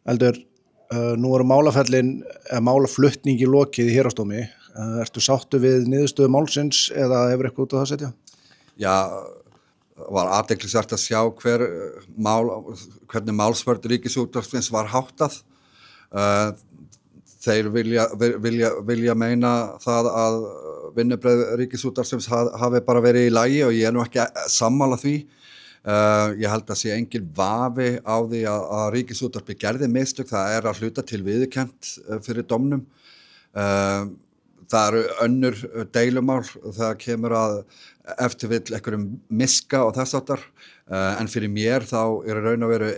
Eldur, nú málaflutningi lokið í héraðsdómi. Ertu sáttur við niðurstöðu málsins eða hefur eitthvað út á það að setja? Já, var athyglisvert að sjá hvernig málsvörn Ríkisútvarpsins var háttað. Þeir vilja meina það að vinnubrögð Ríkisútvarpsins hafi bara verið í lagi og ég nú ekki sammála því. Ég held að sé engin vafi á því að Ríkisútvarpið gerði mistök, það að hluta til viðurkennt fyrir dómnum. Það eru önnur deilumál, það kemur að eftir vill einhverjum miska og þess háttar, en fyrir mér þá raun og veru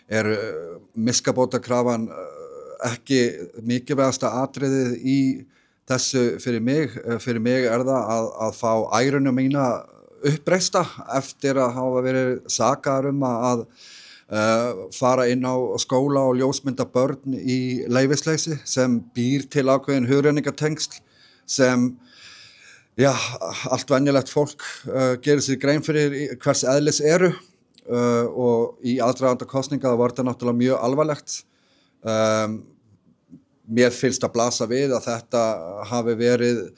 er miskabótakrafan ekki mikilvægasta atriðið í þessu fyrir mig. Fyrir mig það að fá æruna mína uppreista eftir að hafa verið sakaður að fara inn á skóla og ljósmynda börn í leyfisleysi sem býr til ákveðin hugrenningatengsl sem allt venjulegt fólk gerir sér grein fyrir hvers eðlis eru og í aðdraganda kosninga það var þetta náttúrulega mjög alvarlegt. Mér finnst að blasa við að þetta hafi verið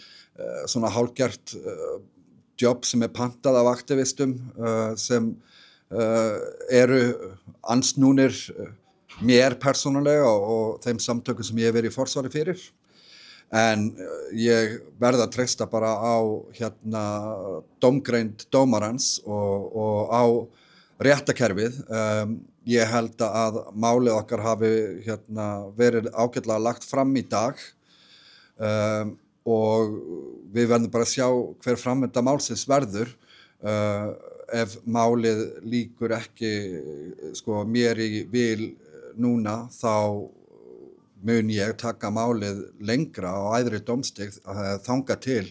svona hálfgert jobb sem pantað af aktivistum sem eru ansnúnir mér persónulega og þeim samtökum sem ég hef verið í forsvari fyrir. En ég verð að treysta bara á dómgreind dómarans og á réttakerfið. Ég held að málið okkar hafi verið ágætlega lagt fram í dag og við verðum bara að sjá hver framvinda málsins verður. Ef málið líkur ekki mér í vil núna þá mun ég taka málið lengra á æðri dómstig þangað til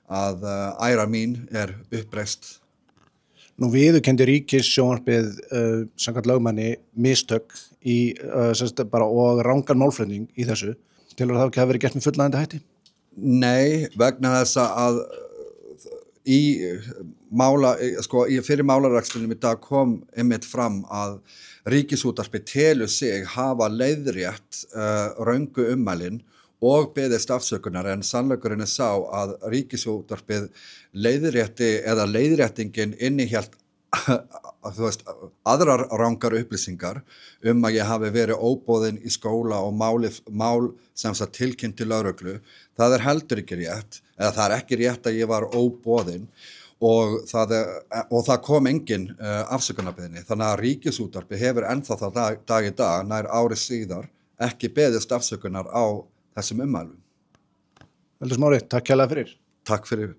að æra mín uppreist. Nú viðurkenndi Ríkissjónvarpið samkvæmt lögmanni mistök í bara og rangan málflutning í þessu. Telur það ekki hafa verið gert með fullnægjandi hætti? Nei, vegna þess að fyrir málarekstrinum í dag kom einmitt fram að Ríkisútvarpið telur sig hafa leiðrétt röngu ummælin og beðist afsökunar en sannleikurinn sá að Ríkisútvarpið leiðréttingin innihélt aðrar rangar upplýsingar að ég hafi verið óboðin í skóla og mál sem tilkynnt til lögreglu. Það heldur ekki rétt, eða það ekki rétt að ég var óboðin og það kom engin afsökunarbeiðni. Þannig að Ríkisútvarpið hefur ennþá það dag í dag, nær ári síðar, ekki beðist afsökunar á þessum ummælum. Eldur Smári, takk kærlega fyrir. Takk fyrir.